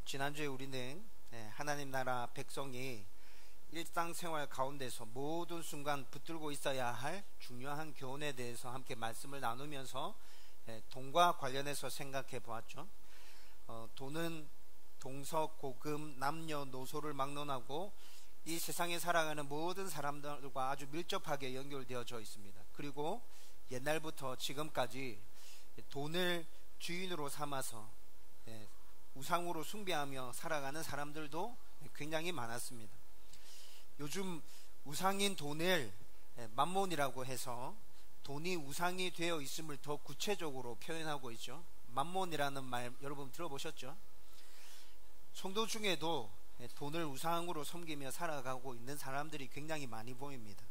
지난주에 우리는 하나님 나라 백성이 일상생활 가운데서 모든 순간 붙들고 있어야 할 중요한 교훈에 대해서 함께 말씀을 나누면서 돈과 관련해서 생각해 보았죠. 돈은 동서고금 남녀노소를 막론하고 이 세상에 살아가는 모든 사람들과 아주 밀접하게 연결되어져 있습니다. 그리고 옛날부터 지금까지 돈을 주인으로 삼아서 우상으로 숭배하며 살아가는 사람들도 굉장히 많았습니다. 요즘 우상인 돈을 맘몬이라고 해서 돈이 우상이 되어 있음을 더 구체적으로 표현하고 있죠. 맘몬이라는 말 여러분 들어보셨죠? 성도 중에도 돈을 우상으로 섬기며 살아가고 있는 사람들이 굉장히 많이 보입니다.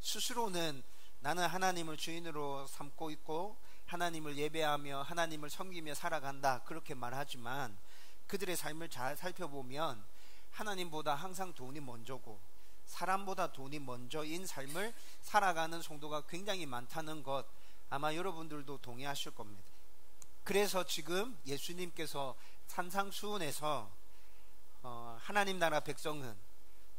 스스로는 나는 하나님을 주인으로 삼고 있고 하나님을 예배하며 하나님을 섬기며 살아간다 그렇게 말하지만 그들의 삶을 잘 살펴보면 하나님보다 항상 돈이 먼저고 사람보다 돈이 먼저인 삶을 살아가는 성도가 굉장히 많다는 것 아마 여러분들도 동의하실 겁니다. 그래서 지금 예수님께서 산상수훈에서 하나님 나라 백성은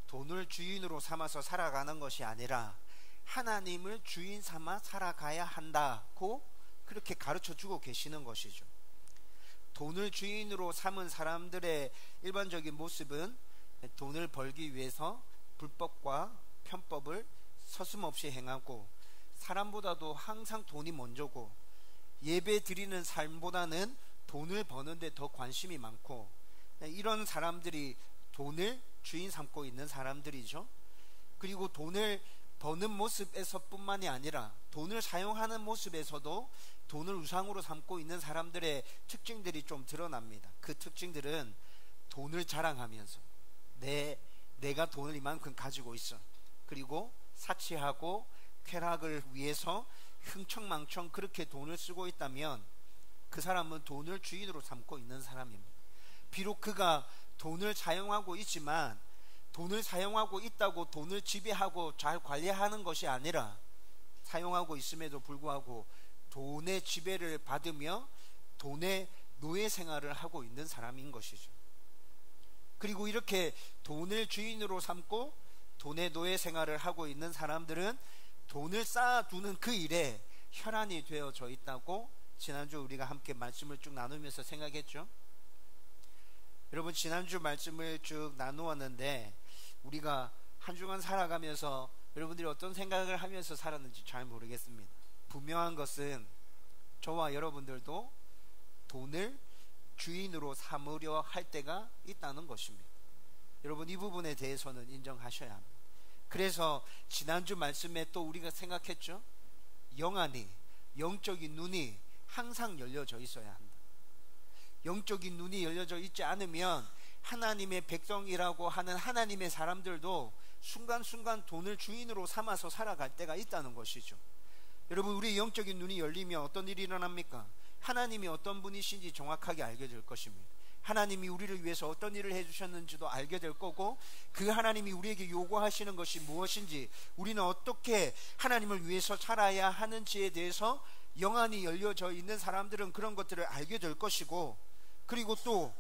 돈을 주인으로 삼아서 살아가는 것이 아니라 하나님을 주인 삼아 살아가야 한다고 그렇게 가르쳐 주고 계시는 것이죠. 돈을 주인으로 삼은 사람들의 일반적인 모습은 돈을 벌기 위해서 불법과 편법을 서슴없이 행하고 사람보다도 항상 돈이 먼저고 예배 드리는 삶보다는 돈을 버는데 더 관심이 많고 이런 사람들이 돈을 주인 삼고 있는 사람들이죠. 그리고 돈을 버는 모습에서 뿐만이 아니라 돈을 사용하는 모습에서도 돈을 우상으로 삼고 있는 사람들의 특징들이 좀 드러납니다. 그 특징들은 돈을 자랑하면서 내가 돈을 이만큼 가지고 있어, 그리고 사치하고 쾌락을 위해서 흥청망청 그렇게 돈을 쓰고 있다면 그 사람은 돈을 주인으로 삼고 있는 사람입니다. 비록 그가 돈을 사용하고 있지만 돈을 사용하고 있다고 돈을 지배하고 잘 관리하는 것이 아니라 사용하고 있음에도 불구하고 돈의 지배를 받으며 돈의 노예 생활을 하고 있는 사람인 것이죠. 그리고 이렇게 돈을 주인으로 삼고 돈의 노예 생활을 하고 있는 사람들은 돈을 쌓아두는 그 일에 혈안이 되어져 있다고 지난주 우리가 함께 말씀을 쭉 나누면서 생각했죠. 여러분, 지난주 말씀을 쭉 나누었는데 우리가 한 주간 살아가면서 여러분들이 어떤 생각을 하면서 살았는지 잘 모르겠습니다. 분명한 것은 저와 여러분들도 돈을 주인으로 삼으려 할 때가 있다는 것입니다. 여러분, 이 부분에 대해서는 인정하셔야 합니다. 그래서 지난주 말씀에 또 우리가 생각했죠. 영안이, 영적인 눈이 항상 열려져 있어야 한다. 영적인 눈이 열려져 있지 않으면 하나님의 백성이라고 하는 하나님의 사람들도 순간순간 돈을 주인으로 삼아서 살아갈 때가 있다는 것이죠. 여러분, 우리의 영적인 눈이 열리면 어떤 일이 일어납니까? 하나님이 어떤 분이신지 정확하게 알게 될 것입니다. 하나님이 우리를 위해서 어떤 일을 해주셨는지도 알게 될 거고 그 하나님이 우리에게 요구하시는 것이 무엇인지 우리는 어떻게 하나님을 위해서 살아야 하는지에 대해서 영안이 열려져 있는 사람들은 그런 것들을 알게 될 것이고, 그리고 또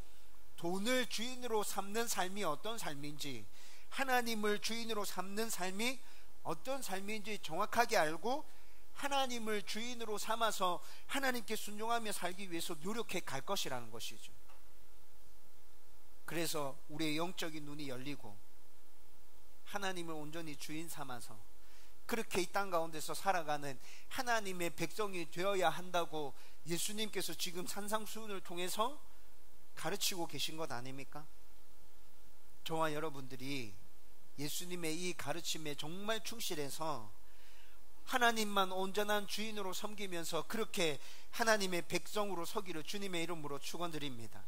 돈을 주인으로 삼는 삶이 어떤 삶인지, 하나님을 주인으로 삼는 삶이 어떤 삶인지 정확하게 알고 하나님을 주인으로 삼아서 하나님께 순종하며 살기 위해서 노력해 갈 것이라는 것이죠. 그래서 우리의 영적인 눈이 열리고 하나님을 온전히 주인 삼아서 그렇게 이 땅 가운데서 살아가는 하나님의 백성이 되어야 한다고 예수님께서 지금 산상수훈을 통해서 가르치고 계신 것 아닙니까? 저와 여러분들이 예수님의 이 가르침에 정말 충실해서 하나님만 온전한 주인으로 섬기면서 그렇게 하나님의 백성으로 서기를 주님의 이름으로 축원드립니다.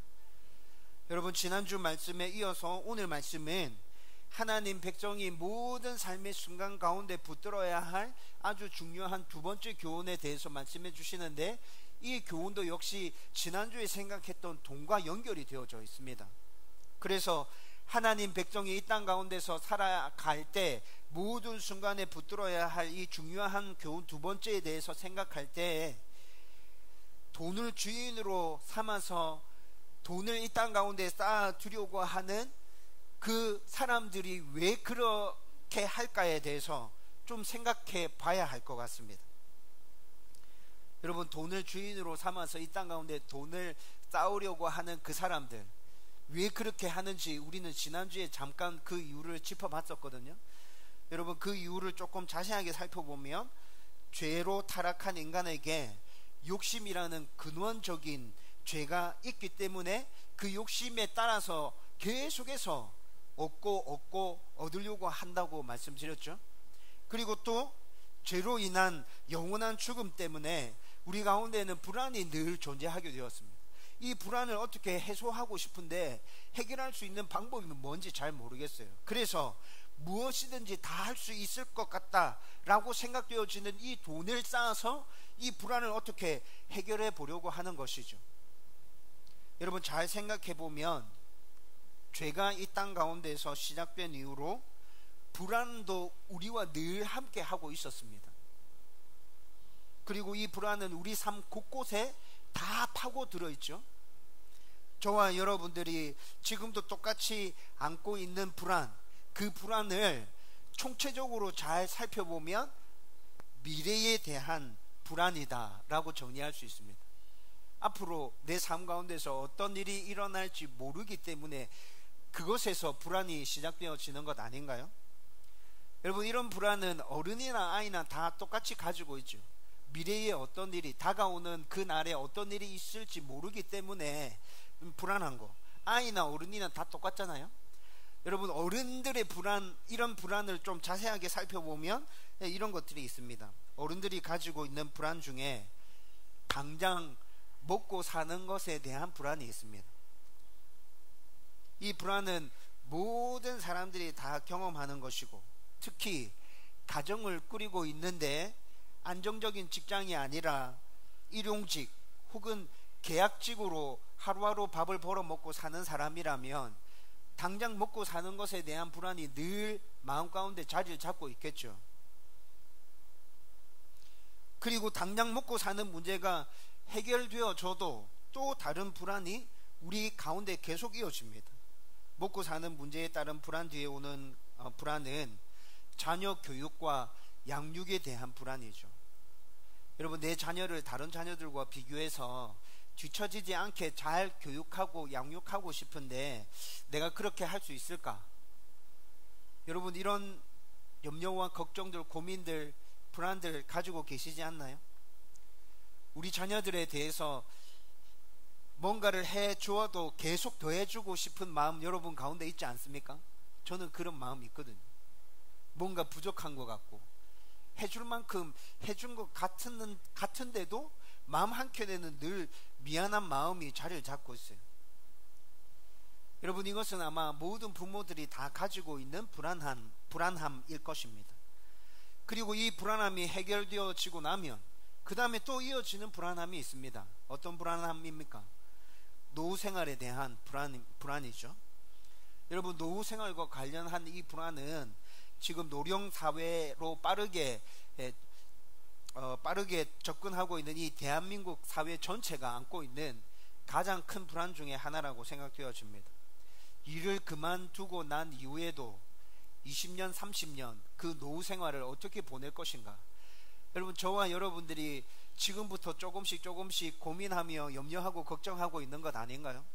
여러분, 지난주 말씀에 이어서 오늘 말씀은 하나님 백성이 모든 삶의 순간 가운데 붙들어야 할 아주 중요한 두 번째 교훈에 대해서 말씀해 주시는데, 이 교훈도 역시 지난주에 생각했던 돈과 연결이 되어져 있습니다. 그래서 하나님 백성이 이 땅 가운데서 살아갈 때 모든 순간에 붙들어야 할 이 중요한 교훈 두 번째에 대해서 생각할 때 돈을 주인으로 삼아서 돈을 이 땅 가운데 쌓아두려고 하는 그 사람들이 왜 그렇게 할까에 대해서 좀 생각해 봐야 할 것 같습니다. 여러분, 돈을 주인으로 삼아서 이 땅 가운데 돈을 쌓으려고 하는 그 사람들, 왜 그렇게 하는지 우리는 지난주에 잠깐 그 이유를 짚어봤었거든요. 여러분, 그 이유를 조금 자세하게 살펴보면 죄로 타락한 인간에게 욕심이라는 근원적인 죄가 있기 때문에 그 욕심에 따라서 계속해서 얻고 얻으려고 한다고 말씀드렸죠. 그리고 또 죄로 인한 영원한 죽음 때문에 우리 가운데는 불안이 늘 존재하게 되었습니다. 이 불안을 어떻게 해소하고 싶은데 해결할 수 있는 방법이 뭔지 잘 모르겠어요. 그래서 무엇이든지 다 할 수 있을 것 같다라고 생각되어지는 이 돈을 쌓아서 이 불안을 어떻게 해결해 보려고 하는 것이죠. 여러분, 잘 생각해 보면 죄가 이 땅 가운데서 시작된 이후로 불안도 우리와 늘 함께 하고 있었습니다. 그리고 이 불안은 우리 삶 곳곳에 다 파고들어 있죠. 저와 여러분들이 지금도 똑같이 안고 있는 불안, 그 불안을 총체적으로 잘 살펴보면 미래에 대한 불안이다 라고 정리할 수 있습니다. 앞으로 내 삶 가운데서 어떤 일이 일어날지 모르기 때문에 그것에서 불안이 시작되어지는 것 아닌가요? 여러분, 이런 불안은 어른이나 아이나 다 똑같이 가지고 있죠. 미래에 어떤 일이 다가오는 그 날에 어떤 일이 있을지 모르기 때문에 불안한 거, 아이나 어른이나 다 똑같잖아요. 여러분, 어른들의 불안, 이런 불안을 좀 자세하게 살펴보면 이런 것들이 있습니다. 어른들이 가지고 있는 불안 중에 당장 먹고 사는 것에 대한 불안이 있습니다. 이 불안은 모든 사람들이 다 경험하는 것이고, 특히 가정을 꾸리고 있는데 안정적인 직장이 아니라 일용직 혹은 계약직으로 하루하루 밥을 벌어 먹고 사는 사람이라면 당장 먹고 사는 것에 대한 불안이 늘 마음 가운데 자리를 잡고 있겠죠. 그리고 당장 먹고 사는 문제가 해결되어져도 또 다른 불안이 우리 가운데 계속 이어집니다. 먹고 사는 문제에 따른 불안 뒤에 오는 불안은 자녀 교육과 양육에 대한 불안이죠. 여러분, 내 자녀를 다른 자녀들과 비교해서 뒤처지지 않게 잘 교육하고 양육하고 싶은데 내가 그렇게 할 수 있을까? 여러분, 이런 염려와 걱정들, 고민들, 불안들 가지고 계시지 않나요? 우리 자녀들에 대해서 뭔가를 해 주어도 계속 더 해주고 싶은 마음 여러분 가운데 있지 않습니까? 저는 그런 마음이 있거든요. 뭔가 부족한 것 같고 해줄 만큼 해준 것 같은데도 마음 한켠에는 늘 미안한 마음이 자리를 잡고 있어요. 여러분, 이것은 아마 모든 부모들이 다 가지고 있는 불안함일 것입니다. 그리고 이 불안함이 해결되어지고 나면 그 다음에 또 이어지는 불안함이 있습니다. 어떤 불안함입니까? 노후 생활에 대한 불안이죠. 여러분, 노후 생활과 관련한 이 불안은 지금 노령 사회로 빠르게 접근하고 있는 이 대한민국 사회 전체가 안고 있는 가장 큰 불안 중에 하나라고 생각되어집니다. 일을 그만두고 난 이후에도 20년, 30년 그 노후 생활을 어떻게 보낼 것인가? 여러분, 저와 여러분들이 지금부터 조금씩 고민하며 염려하고 걱정하고 있는 것 아닌가요?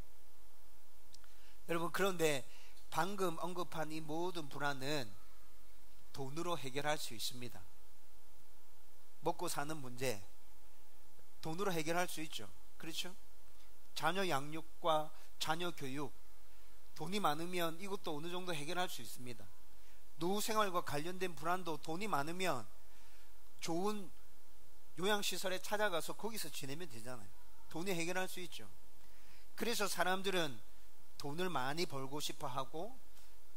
여러분, 그런데 방금 언급한 이 모든 불안은 돈으로 해결할 수 있습니다. 먹고 사는 문제 돈으로 해결할 수 있죠. 그렇죠? 자녀 양육과 자녀 교육, 돈이 많으면 이것도 어느 정도 해결할 수 있습니다. 노후 생활과 관련된 불안도 돈이 많으면 좋은 요양시설에 찾아가서 거기서 지내면 되잖아요. 돈이 해결할 수 있죠. 그래서 사람들은 돈을 많이 벌고 싶어 하고,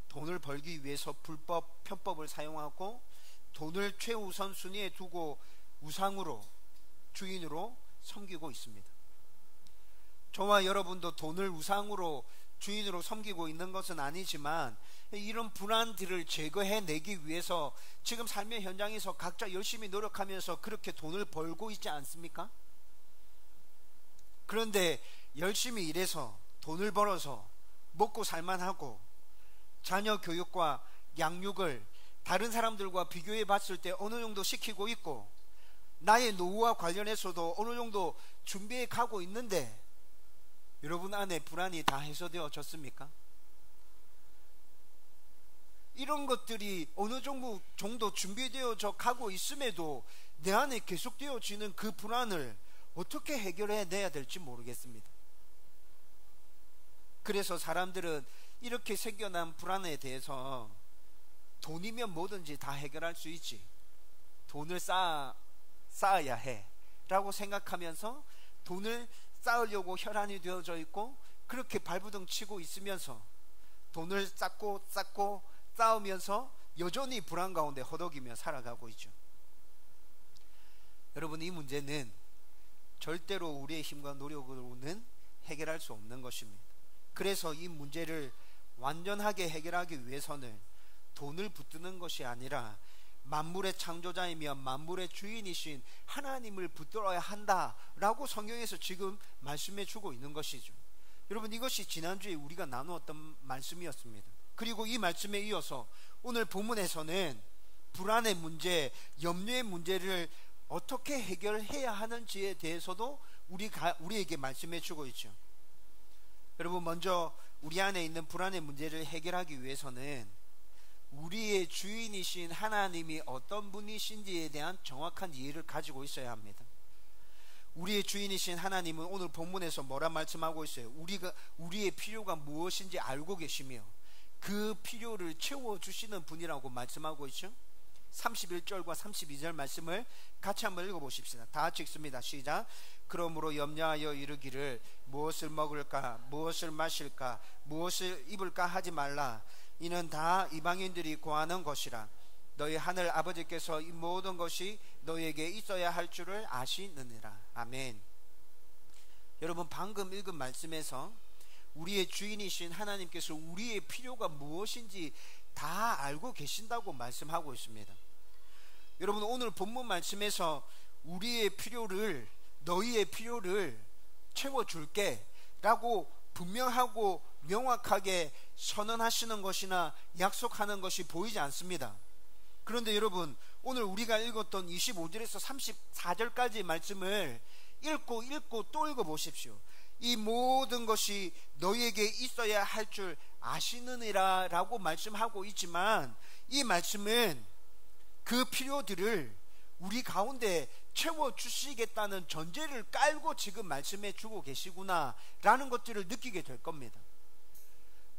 돈을 벌기 위해서 불법 편법을 사용하고, 돈을 최우선 순위에 두고 우상으로, 주인으로 섬기고 있습니다. 저와 여러분도 돈을 우상으로, 주인으로 섬기고 있는 것은 아니지만 이런 불안들을 제거해내기 위해서 지금 삶의 현장에서 각자 열심히 노력하면서 그렇게 돈을 벌고 있지 않습니까? 그런데 열심히 일해서 돈을 벌어서 먹고 살만하고 자녀 교육과 양육을 다른 사람들과 비교해 봤을 때 어느 정도 시키고 있고 나의 노후와 관련해서도 어느 정도 준비해 가고 있는데 여러분 안에 불안이 다 해소되어졌습니까? 이런 것들이 어느 정도 준비되어져 가고 있음에도 내 안에 계속되어지는 그 불안을 어떻게 해결해내야 될지 모르겠습니다. 그래서 사람들은 이렇게 생겨난 불안에 대해서 돈이면 뭐든지 다 해결할 수 있지, 돈을 쌓아야 해 라고 생각하면서 돈을 쌓으려고 혈안이 되어져 있고 그렇게 발부둥 치고 있으면서 돈을 쌓고 쌓으면서 여전히 불안 가운데 허덕이며 살아가고 있죠. 여러분, 이 문제는 절대로 우리의 힘과 노력으로는 해결할 수 없는 것입니다. 그래서 이 문제를 완전하게 해결하기 위해서는 돈을 붙드는 것이 아니라 만물의 창조자이며 만물의 주인이신 하나님을 붙들어야 한다라고 성경에서 지금 말씀해 주고 있는 것이죠. 여러분, 이것이 지난주에 우리가 나누었던 말씀이었습니다. 그리고 이 말씀에 이어서 오늘 본문에서는 불안의 문제, 염려의 문제를 어떻게 해결해야 하는지에 대해서도 우리에게 말씀해 주고 있죠. 여러분, 먼저 우리 안에 있는 불안의 문제를 해결하기 위해서는 우리의 주인이신 하나님이 어떤 분이신지에 대한 정확한 이해를 가지고 있어야 합니다. 우리의 주인이신 하나님은 오늘 본문에서 뭐라 말씀하고 있어요? 우리의 필요가 무엇인지 알고 계시며 그 필요를 채워주시는 분이라고 말씀하고 있죠. 31절과 32절 말씀을 같이 한번 읽어보십시다. 다 같이 읽습니다. 시작. 그러므로 염려하여 이르기를 무엇을 먹을까, 무엇을 마실까, 무엇을 입을까 하지 말라. 이는 다 이방인들이 구하는 것이라. 너희 하늘 아버지께서 이 모든 것이 너희에게 있어야 할 줄을 아시느니라. 아멘. 여러분, 방금 읽은 말씀에서 우리의 주인이신 하나님께서 우리의 필요가 무엇인지 다 알고 계신다고 말씀하고 있습니다. 여러분, 오늘 본문 말씀에서 우리의 필요를, 너희의 필요를 채워줄게 라고 분명하고 명확하게 선언하시는 것이나 약속하는 것이 보이지 않습니다. 그런데 여러분, 오늘 우리가 읽었던 25절에서 34절까지의 말씀을 읽고 또 읽어보십시오. 이 모든 것이 너희에게 있어야 할 줄 아시느니라 라고 말씀하고 있지만 이 말씀은 그 필요들을 우리 가운데 채워주시겠다는 전제를 깔고 지금 말씀해 주고 계시구나 라는 것들을 느끼게 될 겁니다.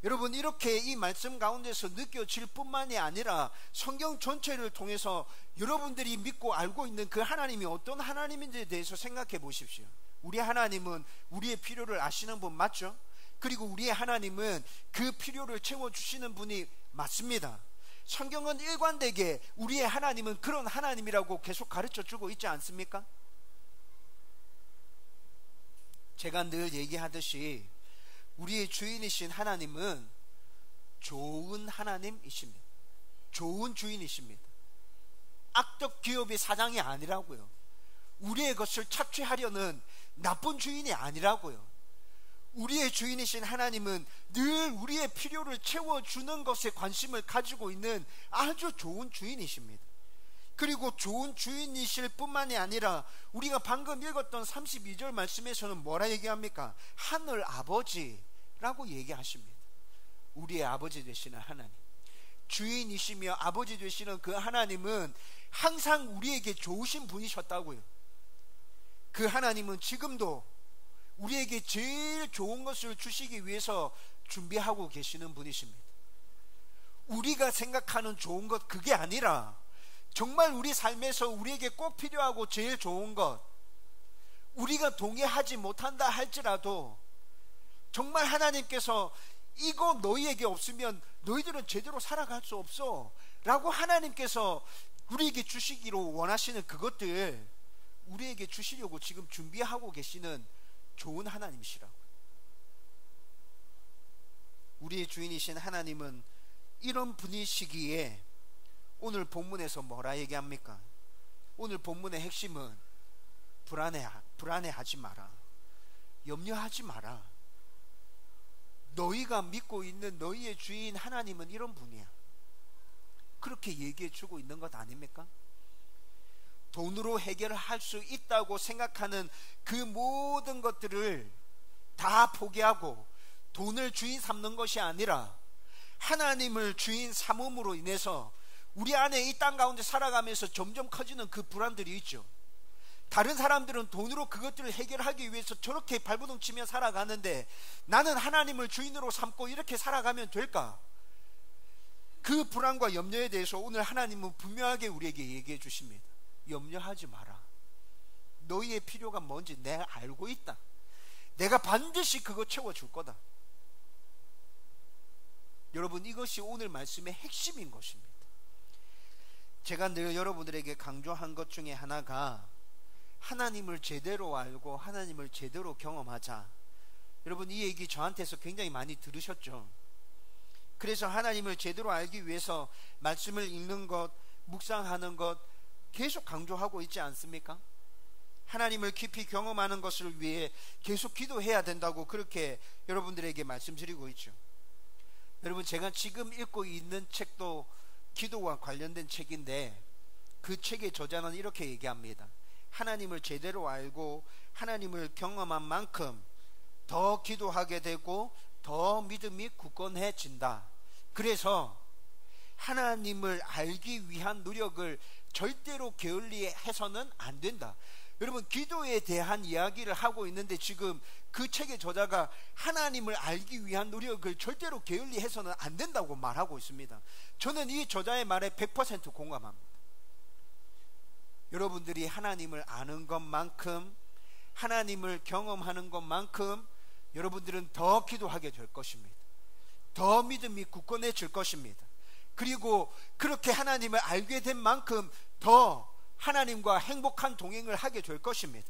여러분, 이렇게 이 말씀 가운데서 느껴질 뿐만이 아니라 성경 전체를 통해서 여러분들이 믿고 알고 있는 그 하나님이 어떤 하나님인지에 대해서 생각해 보십시오. 우리 하나님은 우리의 필요를 아시는 분 맞죠? 그리고 우리의 하나님은 그 필요를 채워주시는 분이 맞습니다. 성경은 일관되게 우리의 하나님은 그런 하나님이라고 계속 가르쳐주고 있지 않습니까? 제가 늘 얘기하듯이 우리의 주인이신 하나님은 좋은 하나님이십니다. 좋은 주인이십니다. 악덕 기업의 사장이 아니라고요. 우리의 것을 착취하려는 나쁜 주인이 아니라고요. 우리의 주인이신 하나님은 늘 우리의 필요를 채워주는 것에 관심을 가지고 있는 아주 좋은 주인이십니다. 그리고 좋은 주인이실 뿐만이 아니라 우리가 방금 읽었던 32절 말씀에서는 뭐라 얘기합니까? 하늘 아버지라고 얘기하십니다. 우리의 아버지 되시는 하나님, 주인이시며 아버지 되시는 그 하나님은 항상 우리에게 좋으신 분이셨다고요. 그 하나님은 지금도 우리에게 제일 좋은 것을 주시기 위해서 준비하고 계시는 분이십니다. 우리가 생각하는 좋은 것, 그게 아니라 정말 우리 삶에서 우리에게 꼭 필요하고 제일 좋은 것, 우리가 동의하지 못한다 할지라도 정말 하나님께서 이거 너희에게 없으면 너희들은 제대로 살아갈 수 없어 라고 하나님께서 우리에게 주시기로 원하시는 그것들 우리에게 주시려고 지금 준비하고 계시는 좋은 하나님이시라고. 우리의 주인이신 하나님은 이런 분이시기에 오늘 본문에서 뭐라 얘기합니까? 오늘 본문의 핵심은 불안해하지 마라, 염려하지 마라. 너희가 믿고 있는 너희의 주인 하나님은 이런 분이야. 그렇게 얘기해 주고 있는 것 아닙니까? 돈으로 해결할 수 있다고 생각하는 그 모든 것들을 다 포기하고 돈을 주인 삼는 것이 아니라 하나님을 주인 삼음으로 인해서 우리 안에 이 땅 가운데 살아가면서 점점 커지는 그 불안들이 있죠. 다른 사람들은 돈으로 그것들을 해결하기 위해서 저렇게 발버둥 치며 살아가는데 나는 하나님을 주인으로 삼고 이렇게 살아가면 될까? 그 불안과 염려에 대해서 오늘 하나님은 분명하게 우리에게 얘기해 주십니다. 염려하지 마라. 너희의 필요가 뭔지 내가 알고 있다. 내가 반드시 그거 채워줄 거다. 여러분, 이것이 오늘 말씀의 핵심인 것입니다. 제가 늘 여러분들에게 강조한 것 중에 하나가 하나님을 제대로 알고 하나님을 제대로 경험하자. 여러분, 이 얘기 저한테서 굉장히 많이 들으셨죠? 그래서 하나님을 제대로 알기 위해서 말씀을 읽는 것, 묵상하는 것 계속 강조하고 있지 않습니까? 하나님을 깊이 경험하는 것을 위해 계속 기도해야 된다고 그렇게 여러분들에게 말씀드리고 있죠. 여러분, 제가 지금 읽고 있는 책도 기도와 관련된 책인데 그 책의 저자는 이렇게 얘기합니다. 하나님을 제대로 알고 하나님을 경험한 만큼 더 기도하게 되고 더 믿음이 굳건해진다. 그래서 하나님을 알기 위한 노력을 절대로 게을리해서는 안 된다. 여러분, 기도에 대한 이야기를 하고 있는데 지금 그 책의 저자가 하나님을 알기 위한 노력을 절대로 게을리해서는 안 된다고 말하고 있습니다. 저는 이 저자의 말에 100% 공감합니다. 여러분들이 하나님을 아는 것만큼, 하나님을 경험하는 것만큼 여러분들은 더 기도하게 될 것입니다. 더 믿음이 굳건해질 것입니다. 그리고 그렇게 하나님을 알게 된 만큼 더 하나님과 행복한 동행을 하게 될 것입니다.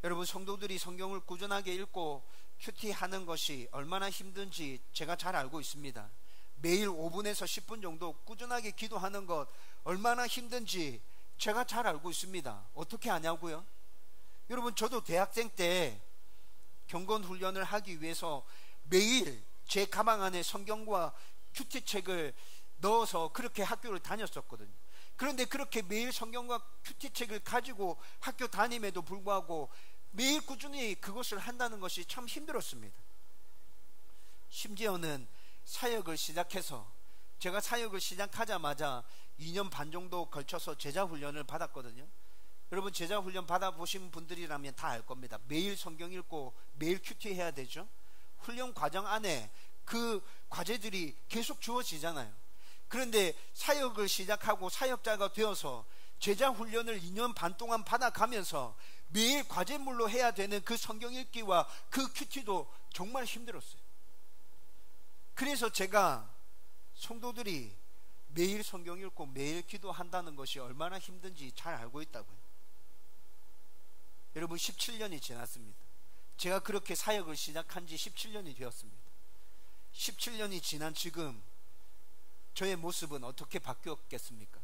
여러분, 성도들이 성경을 꾸준하게 읽고 큐티하는 것이 얼마나 힘든지 제가 잘 알고 있습니다. 매일 5분에서 10분 정도 꾸준하게 기도하는 것 얼마나 힘든지 제가 잘 알고 있습니다. 어떻게 아냐고요? 여러분, 저도 대학생 때 경건 훈련을 하기 위해서 매일 제 가방 안에 성경과 큐티책을 넣어서 그렇게 학교를 다녔었거든요. 그런데 그렇게 매일 성경과 큐티책을 가지고 학교 다님에도 불구하고 매일 꾸준히 그것을 한다는 것이 참 힘들었습니다. 심지어는 사역을 시작해서 제가 사역을 시작하자마자 2년 반 정도 걸쳐서 제자훈련을 받았거든요. 여러분, 제자훈련 받아보신 분들이라면 다 알 겁니다. 매일 성경 읽고 매일 큐티 해야 되죠. 훈련 과정 안에 그 과제들이 계속 주어지잖아요. 그런데 사역을 시작하고 사역자가 되어서 제자훈련을 2년 반 동안 받아가면서 매일 과제물로 해야 되는 그 성경 읽기와 그 큐티도 정말 힘들었어요. 그래서 제가 성도들이 매일 성경 읽고 매일 기도한다는 것이 얼마나 힘든지 잘 알고 있다고요. 여러분, 17년이 지났습니다. 제가 그렇게 사역을 시작한 지 17년이 되었습니다. 17년이 지난 지금 저의 모습은 어떻게 바뀌었겠습니까?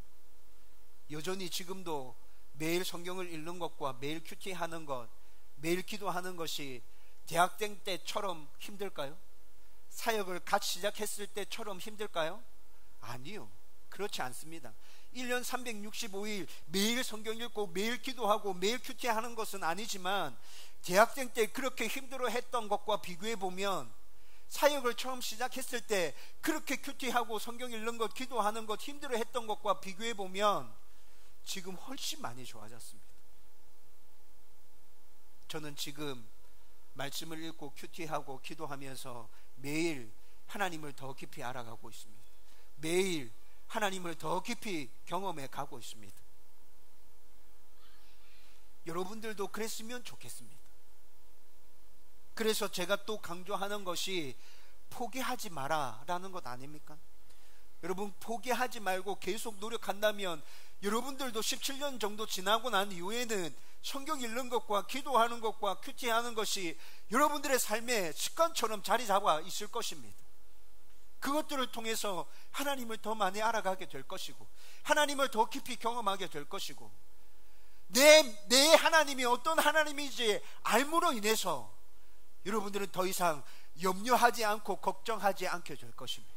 여전히 지금도 매일 성경을 읽는 것과 매일 큐티하는 것, 매일 기도하는 것이 대학생 때처럼 힘들까요? 사역을 갓 시작했을 때처럼 힘들까요? 아니요, 그렇지 않습니다. 1년 365일 매일 성경 읽고 매일 기도하고 매일 큐티하는 것은 아니지만 대학생 때 그렇게 힘들어 했던 것과 비교해 보면 사역을 처음 시작했을 때 그렇게 큐티하고 성경 읽는 것, 기도하는 것 힘들어 했던 것과 비교해 보면 지금 훨씬 많이 좋아졌습니다. 저는 지금 말씀을 읽고 큐티하고 기도하면서 매일 하나님을 더 깊이 알아가고 있습니다. 매일 하나님을 더 깊이 경험해 가고 있습니다. 여러분들도 그랬으면 좋겠습니다. 그래서 제가 또 강조하는 것이 포기하지 마라 라는 것 아닙니까? 여러분, 포기하지 말고 계속 노력한다면 여러분들도 17년 정도 지나고 난 이후에는 성경 읽는 것과 기도하는 것과 큐티하는 것이 여러분들의 삶의 습관처럼 자리 잡아 있을 것입니다. 그것들을 통해서 하나님을 더 많이 알아가게 될 것이고 하나님을 더 깊이 경험하게 될 것이고 내 하나님이 어떤 하나님인지 알므로 인해서 여러분들은 더 이상 염려하지 않고 걱정하지 않게 될 것입니다.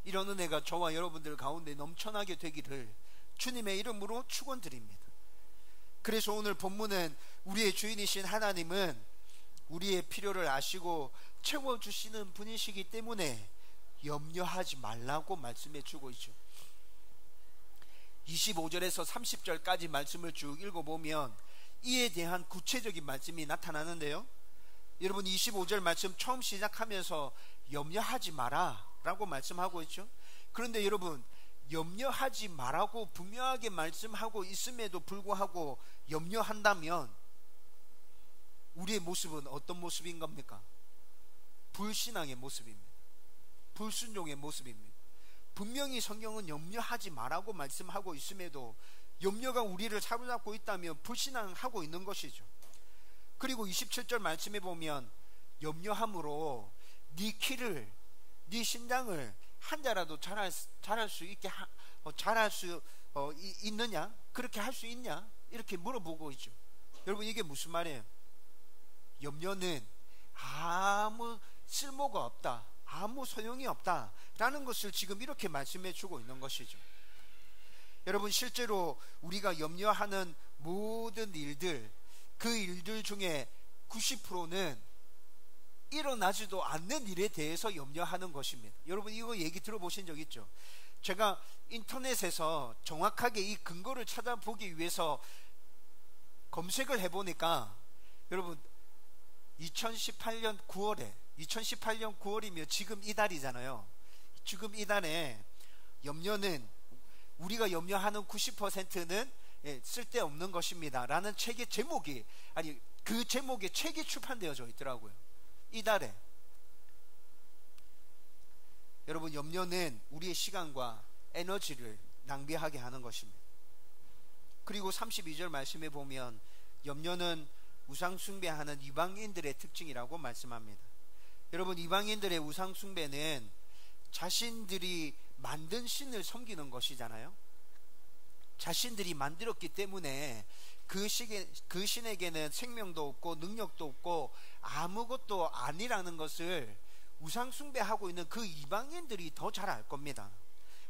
이런 은혜가 저와 여러분들 가운데 넘쳐나게 되기를 주님의 이름으로 축원드립니다. 그래서 오늘 본문은 우리의 주인이신 하나님은 우리의 필요를 아시고 채워주시는 분이시기 때문에 염려하지 말라고 말씀해 주고 있죠. 25절에서 30절까지 말씀을 쭉 읽어보면 이에 대한 구체적인 말씀이 나타나는데요, 여러분 25절 말씀 처음 시작하면서 염려하지 마라 라고 말씀하고 있죠. 그런데 여러분, 염려하지 말라고 분명하게 말씀하고 있음에도 불구하고 염려한다면 우리의 모습은 어떤 모습인 겁니까? 불신앙의 모습입니다. 불순종의 모습입니다. 분명히 성경은 염려하지 말라고 말씀하고 있음에도 염려가 우리를 사로잡고 있다면 불신앙하고 있는 것이죠. 그리고 27절 말씀에 보면 염려함으로 네 키를, 네 신장을 한 자라도 자랄 수 있게 자랄 수 있느냐? 그렇게 할 수 있냐? 이렇게 물어보고 있죠. 여러분, 이게 무슨 말이에요? 염려는 아무 쓸모가 없다, 아무 소용이 없다 라는 것을 지금 이렇게 말씀해 주고 있는 것이죠. 여러분, 실제로 우리가 염려하는 모든 일들, 그 일들 중에 90%는 일어나지도 않는 일에 대해서 염려하는 것입니다. 여러분, 이거 얘기 들어보신 적 있죠? 제가 인터넷에서 정확하게 이 근거를 찾아보기 위해서 검색을 해보니까 여러분, 2018년 9월이면 지금 이달이잖아요. 지금 이달에 염려는, 우리가 염려하는 90%는 쓸데없는 것입니다 라는 책의 제목이, 아니 그 제목의 책이 출판되어져 있더라고요, 이달에. 여러분, 염려는 우리의 시간과 에너지를 낭비하게 하는 것입니다. 그리고 32절 말씀에 보면 염려는 우상 숭배하는 이방인들의 특징이라고 말씀합니다. 여러분, 이방인들의 우상 숭배는 자신들이 만든 신을 섬기는 것이잖아요. 자신들이 만들었기 때문에 그 신에게는 생명도 없고 능력도 없고 아무것도 아니라는 것을 우상 숭배하고 있는 그 이방인들이 더 잘 알 겁니다.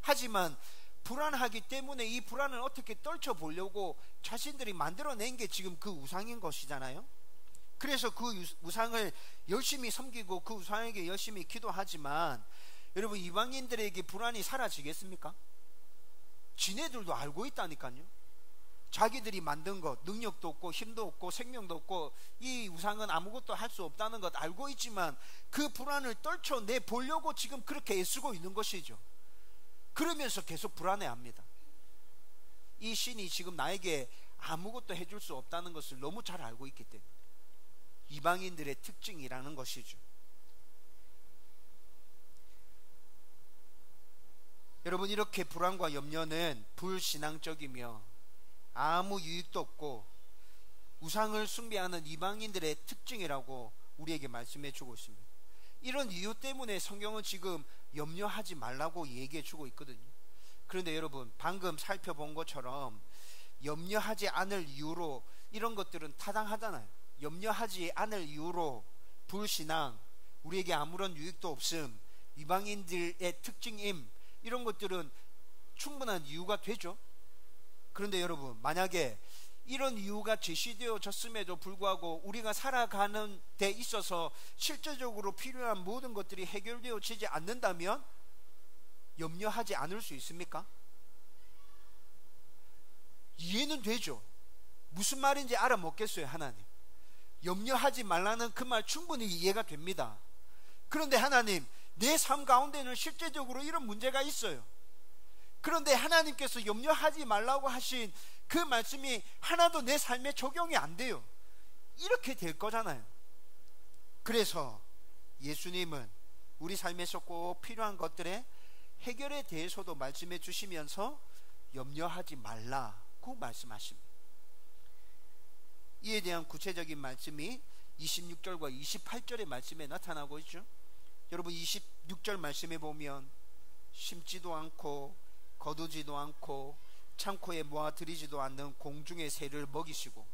하지만 불안하기 때문에 이 불안을 어떻게 떨쳐보려고 자신들이 만들어낸 게 지금 그 우상인 것이잖아요. 그래서 그 우상을 열심히 섬기고 그 우상에게 열심히 기도하지만 여러분, 이방인들에게 불안이 사라지겠습니까? 지네들도 알고 있다니까요. 자기들이 만든 것, 능력도 없고 힘도 없고 생명도 없고 이 우상은 아무것도 할 수 없다는 것 알고 있지만 그 불안을 떨쳐내 보려고 지금 그렇게 애쓰고 있는 것이죠. 그러면서 계속 불안해합니다. 이 신이 지금 나에게 아무것도 해줄 수 없다는 것을 너무 잘 알고 있기 때문에. 이방인들의 특징이라는 것이죠. 여러분, 이렇게 불안과 염려는 불신앙적이며 아무 유익도 없고 우상을 숭배하는 이방인들의 특징이라고 우리에게 말씀해 주고 있습니다. 이런 이유 때문에 성경은 지금 염려하지 말라고 얘기해 주고 있거든요. 그런데 여러분, 방금 살펴본 것처럼 염려하지 않을 이유로 이런 것들은 타당하잖아요. 염려하지 않을 이유로 불신앙, 우리에게 아무런 유익도 없음, 이방인들의 특징임, 이런 것들은 충분한 이유가 되죠. 그런데 여러분, 만약에 이런 이유가 제시되어졌음에도 불구하고 우리가 살아가는 데 있어서 실제적으로 필요한 모든 것들이 해결되어지지 않는다면 염려하지 않을 수 있습니까? 이해는 되죠. 무슨 말인지 알아먹겠어요, 하나님. 염려하지 말라는 그 말 충분히 이해가 됩니다. 그런데 하나님, 내 삶 가운데는 실제적으로 이런 문제가 있어요. 그런데 하나님께서 염려하지 말라고 하신 그 말씀이 하나도 내 삶에 적용이 안 돼요. 이렇게 될 거잖아요. 그래서 예수님은 우리 삶에서 꼭 필요한 것들의 해결에 대해서도 말씀해 주시면서 염려하지 말라고 말씀하십니다. 이에 대한 구체적인 말씀이 26절과 28절의 말씀에 나타나고 있죠. 여러분, 26절 말씀에 보면 심지도 않고 거두지도 않고 창고에 모아들이지도 않는 공중의 새를 먹이시고,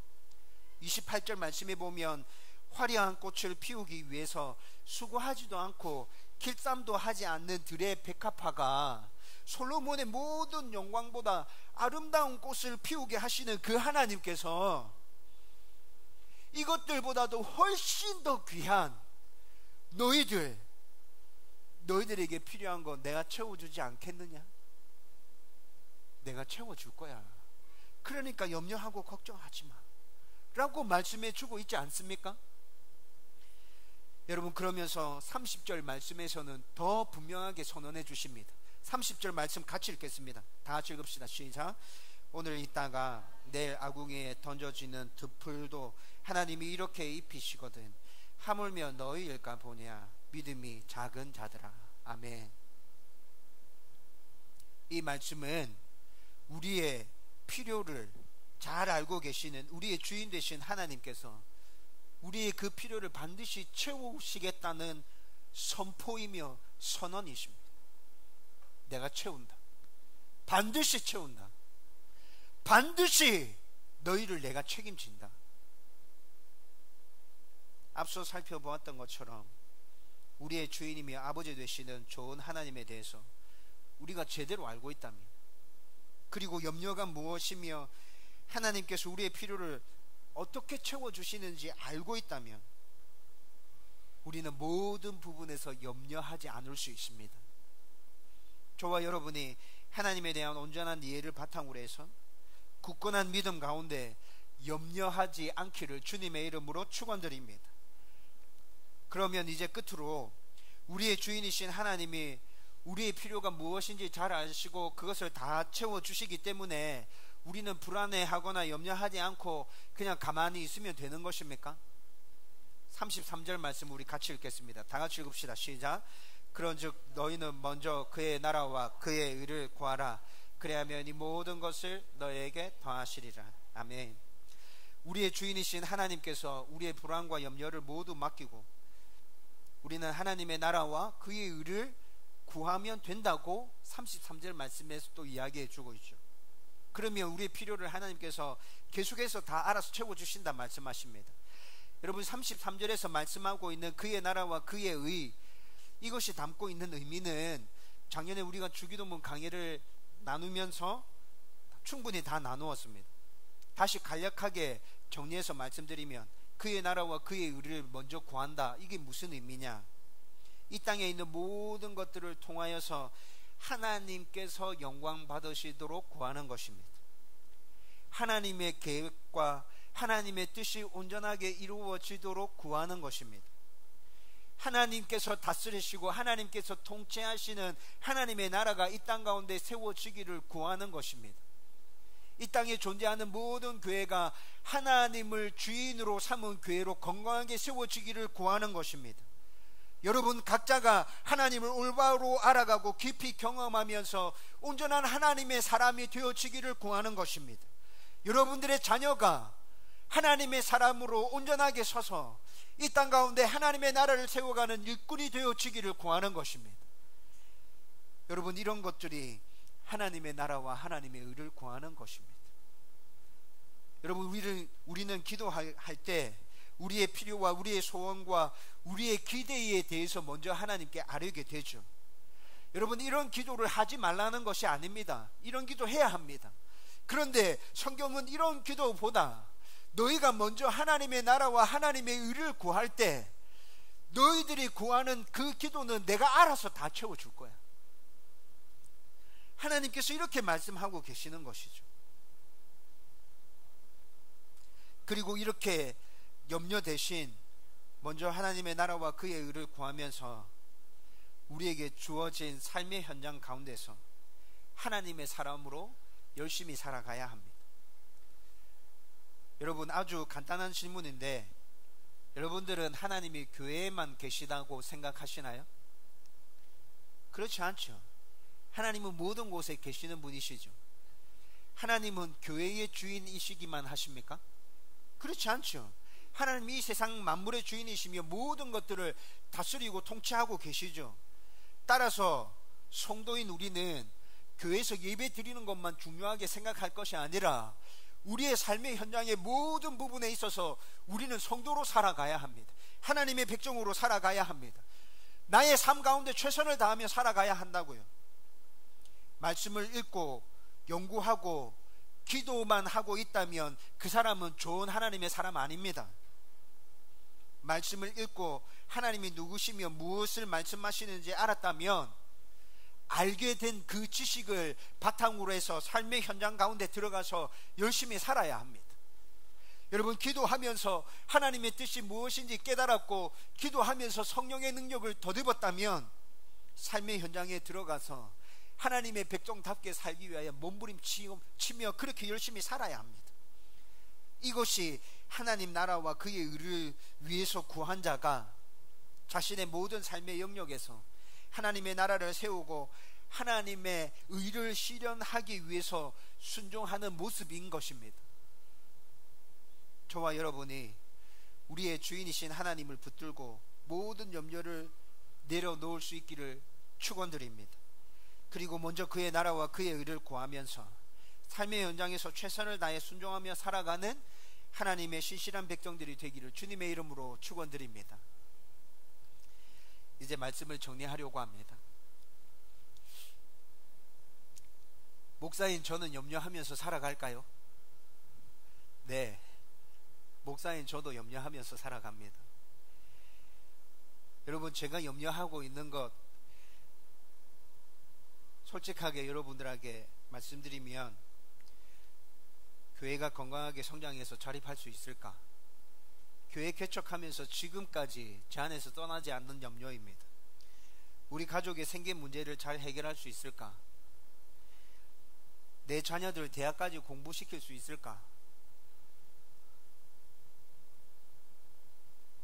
28절 말씀에 보면 화려한 꽃을 피우기 위해서 수고하지도 않고 길쌈도 하지 않는 들의 백합화가 솔로몬의 모든 영광보다 아름다운 꽃을 피우게 하시는 그 하나님께서 이것들보다도 훨씬 더 귀한 너희들에게 필요한 거 내가 채워주지 않겠느냐? 내가 채워줄 거야. 그러니까 염려하고 걱정하지 마 라고 말씀해 주고 있지 않습니까? 여러분, 그러면서 30절 말씀에서는 더 분명하게 선언해 주십니다. 30절 말씀 같이 읽겠습니다. 다 같이 읽읍시다. 시작. 오늘 있다가 내일 아궁이에 던져지는 득풀도 하나님이 이렇게 입히시거든 하물며 너희일까 보냐 믿음이 작은 자들아. 아멘. 이 말씀은 우리의 필요를 잘 알고 계시는 우리의 주인 되신 하나님께서 우리의 그 필요를 반드시 채우시겠다는 선포이며 선언이십니다. 내가 채운다. 반드시 채운다. 반드시 너희를 내가 책임진다. 앞서 살펴보았던 것처럼 우리의 주인이며 아버지 되시는 좋은 하나님에 대해서 우리가 제대로 알고 있다면, 그리고 염려가 무엇이며 하나님께서 우리의 필요를 어떻게 채워주시는지 알고 있다면 우리는 모든 부분에서 염려하지 않을 수 있습니다. 저와 여러분이 하나님에 대한 온전한 이해를 바탕으로 해서 굳건한 믿음 가운데 염려하지 않기를 주님의 이름으로 축원드립니다. 그러면 이제 끝으로 우리의 주인이신 하나님이 우리의 필요가 무엇인지 잘 아시고 그것을 다 채워주시기 때문에 우리는 불안해하거나 염려하지 않고 그냥 가만히 있으면 되는 것입니까? 33절 말씀 우리 같이 읽겠습니다. 다 같이 읽읍시다. 시작. 그런즉 너희는 먼저 그의 나라와 그의 의를 구하라. 그래야면 이 모든 것을 너희에게 더하시리라. 아멘. 우리의 주인이신 하나님께서 우리의 불안과 염려를 모두 맡기고 우리는 하나님의 나라와 그의 의를 구하면 된다고 33절 말씀에서 또 이야기해 주고 있죠. 그러면 우리의 필요를 하나님께서 계속해서 다 알아서 채워주신다 말씀하십니다. 여러분, 33절에서 말씀하고 있는 그의 나라와 그의 의, 이것이 담고 있는 의미는 작년에 우리가 주기도문 강해를 나누면서 충분히 다 나누었습니다. 다시 간략하게 정리해서 말씀드리면 그의 나라와 그의 의를 먼저 구한다. 이게 무슨 의미냐? 이 땅에 있는 모든 것들을 통하여서 하나님께서 영광 받으시도록 구하는 것입니다. 하나님의 계획과 하나님의 뜻이 온전하게 이루어지도록 구하는 것입니다. 하나님께서 다스리시고 하나님께서 통치하시는 하나님의 나라가 이 땅 가운데 세워지기를 구하는 것입니다. 이 땅에 존재하는 모든 교회가 하나님을 주인으로 삼은 교회로 건강하게 세워지기를 구하는 것입니다. 여러분 각자가 하나님을 올바로 알아가고 깊이 경험하면서 온전한 하나님의 사람이 되어지기를 구하는 것입니다. 여러분들의 자녀가 하나님의 사람으로 온전하게 서서 이 땅 가운데 하나님의 나라를 세워가는 일꾼이 되어지기를 구하는 것입니다. 여러분, 이런 것들이 하나님의 나라와 하나님의 의를 구하는 것입니다. 여러분, 우리는 기도할 때 우리의 필요와 우리의 소원과 우리의 기대에 대해서 먼저 하나님께 아뢰게 되죠. 여러분, 이런 기도를 하지 말라는 것이 아닙니다. 이런 기도 해야 합니다. 그런데 성경은 이런 기도보다 너희가 먼저 하나님의 나라와 하나님의 의를 구할 때 너희들이 구하는 그 기도는 내가 알아서 다 채워줄 거야. 하나님께서 이렇게 말씀하고 계시는 것이죠. 그리고 이렇게 염려 대신 먼저 하나님의 나라와 그의 의를 구하면서 우리에게 주어진 삶의 현장 가운데서 하나님의 사람으로 열심히 살아가야 합니다. 여러분, 아주 간단한 질문인데 여러분들은 하나님이 교회에만 계시다고 생각하시나요? 그렇지 않죠. 하나님은 모든 곳에 계시는 분이시죠. 하나님은 교회의 주인이시기만 하십니까? 그렇지 않죠. 하나님이 이 세상 만물의 주인이시며 모든 것들을 다스리고 통치하고 계시죠. 따라서 성도인 우리는 교회에서 예배 드리는 것만 중요하게 생각할 것이 아니라 우리의 삶의 현장의 모든 부분에 있어서 우리는 성도로 살아가야 합니다. 하나님의 백성으로 살아가야 합니다. 나의 삶 가운데 최선을 다하며 살아가야 한다고요. 말씀을 읽고 연구하고 기도만 하고 있다면 그 사람은 좋은 하나님의 사람 아닙니다. 말씀을 읽고 하나님이 누구시며 무엇을 말씀하시는지 알았다면 알게 된 그 지식을 바탕으로 해서 삶의 현장 가운데 들어가서 열심히 살아야 합니다. 여러분, 기도하면서 하나님의 뜻이 무엇인지 깨달았고 기도하면서 성령의 능력을 덧입었다면 삶의 현장에 들어가서 하나님의 백성답게 살기 위하여 몸부림치며 그렇게 열심히 살아야 합니다. 이것이 하나님 나라와 그의 의를 위해서 구한 자가 자신의 모든 삶의 영역에서 하나님의 나라를 세우고 하나님의 의를 실현하기 위해서 순종하는 모습인 것입니다. 저와 여러분이 우리의 주인이신 하나님을 붙들고 모든 염려를 내려놓을 수 있기를 축원드립니다. 그리고 먼저 그의 나라와 그의 의를 구하면서 삶의 현장에서 최선을 다해 순종하며 살아가는 하나님의 신실한 백성들이 되기를 주님의 이름으로 축원드립니다. 이제 말씀을 정리하려고 합니다. 목사인 저는 염려하면서 살아갈까요? 네, 목사인 저도 염려하면서 살아갑니다. 여러분, 제가 염려하고 있는 것 솔직하게 여러분들에게 말씀드리면 교회가 건강하게 성장해서 자립할 수 있을까? 교회 개척하면서 지금까지 제 안에서 떠나지 않는 염려입니다. 우리 가족의 생계 문제를 잘 해결할 수 있을까? 내 자녀들 대학까지 공부시킬 수 있을까?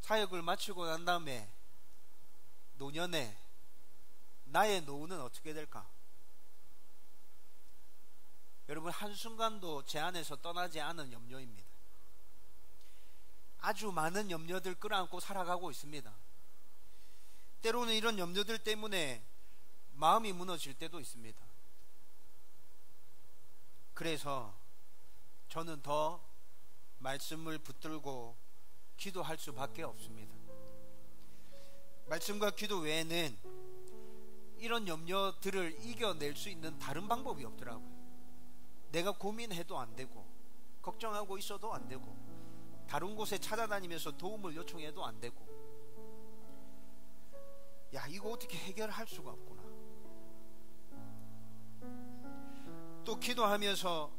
사역을 마치고 난 다음에 노년에 나의 노후는 어떻게 될까? 여러분, 한순간도 제 안에서 떠나지 않은 염려입니다. 아주 많은 염려들 끌어안고 살아가고 있습니다. 때로는 이런 염려들 때문에 마음이 무너질 때도 있습니다. 그래서 저는 더 말씀을 붙들고 기도할 수밖에 없습니다. 말씀과 기도 외에는 이런 염려들을 이겨낼 수 있는 다른 방법이 없더라고요. 내가 고민해도 안 되고 걱정하고 있어도 안 되고 다른 곳에 찾아다니면서 도움을 요청해도 안 되고, 야, 이거 어떻게 해결할 수가 없구나. 또 기도하면서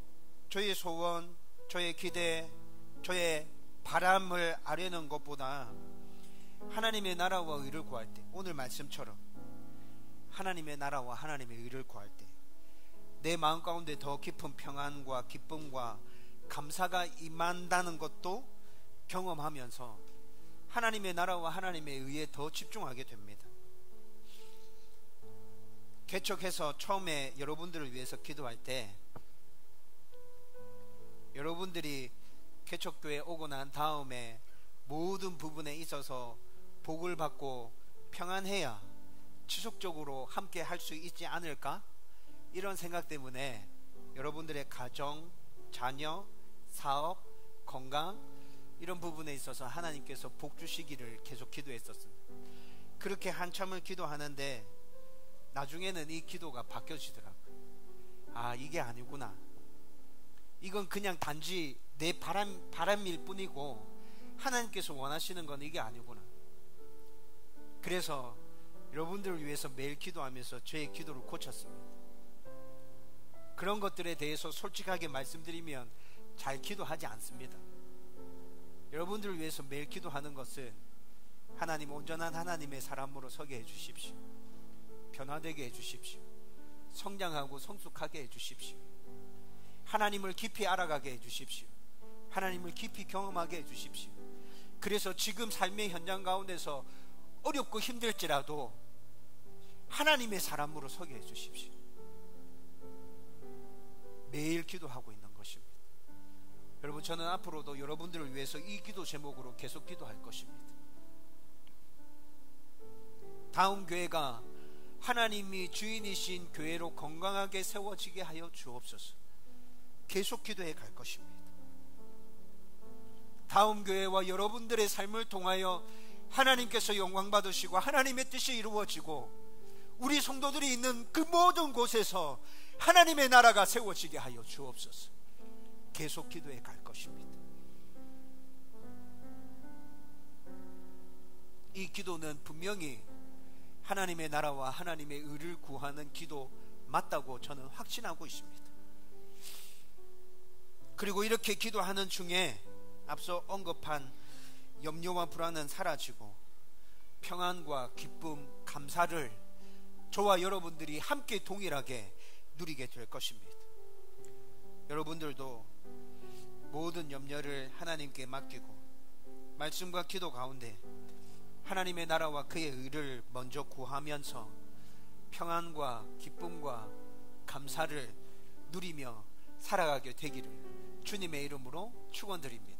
저의 소원, 저의 기대, 저의 바람을 아뢰는 것보다 하나님의 나라와 의를 구할 때, 오늘 말씀처럼 하나님의 나라와 하나님의 의를 구할 때 내 마음 가운데 더 깊은 평안과 기쁨과 감사가 임한다는 것도 경험하면서 하나님의 나라와 하나님의 의에 더 집중하게 됩니다. 개척해서 처음에 여러분들을 위해서 기도할 때 여러분들이 개척교회에 오고 난 다음에 모든 부분에 있어서 복을 받고 평안해야 지속적으로 함께 할 수 있지 않을까? 이런 생각 때문에 여러분들의 가정, 자녀, 사업, 건강 이런 부분에 있어서 하나님께서 복 주시기를 계속 기도했었습니다. 그렇게 한참을 기도하는데 나중에는 이 기도가 바뀌어지더라고요. 아, 이게 아니구나. 이건 그냥 단지 내 바람일 뿐이고 하나님께서 원하시는 건 이게 아니구나. 그래서 여러분들을 위해서 매일 기도하면서 저의 기도를 고쳤습니다. 그런 것들에 대해서 솔직하게 말씀드리면 잘 기도하지 않습니다. 여러분들을 위해서 매일 기도하는 것은 하나님, 온전한 하나님의 사람으로 서게 해주십시오. 변화되게 해주십시오. 성장하고 성숙하게 해주십시오. 하나님을 깊이 알아가게 해주십시오. 하나님을 깊이 경험하게 해주십시오. 그래서 지금 삶의 현장 가운데서 어렵고 힘들지라도 하나님의 사람으로 서게 해주십시오. 매일 기도하고 있는 것입니다. 여러분, 저는 앞으로도 여러분들을 위해서 이 기도 제목으로 계속 기도할 것입니다. 다음 교회가 하나님이 주인이신 교회로 건강하게 세워지게 하여 주옵소서. 계속 기도해 갈 것입니다. 다음 교회와 여러분들의 삶을 통하여 하나님께서 영광 받으시고 하나님의 뜻이 이루어지고 우리 성도들이 있는 그 모든 곳에서 하나님의 나라가 세워지게 하여 주옵소서. 계속 기도해 갈 것입니다. 이 기도는 분명히 하나님의 나라와 하나님의 의를 구하는 기도 맞다고 저는 확신하고 있습니다. 그리고 이렇게 기도하는 중에 앞서 언급한 염려와 불안은 사라지고 평안과 기쁨, 감사를 저와 여러분들이 함께 동일하게 누리게 될 것입니다. 여러분들도 모든 염려를 하나님께 맡기고 말씀과 기도 가운데 하나님의 나라와 그의 의를 먼저 구하면서 평안과 기쁨과 감사를 누리며 살아가게 되기를 주님의 이름으로 축원드립니다.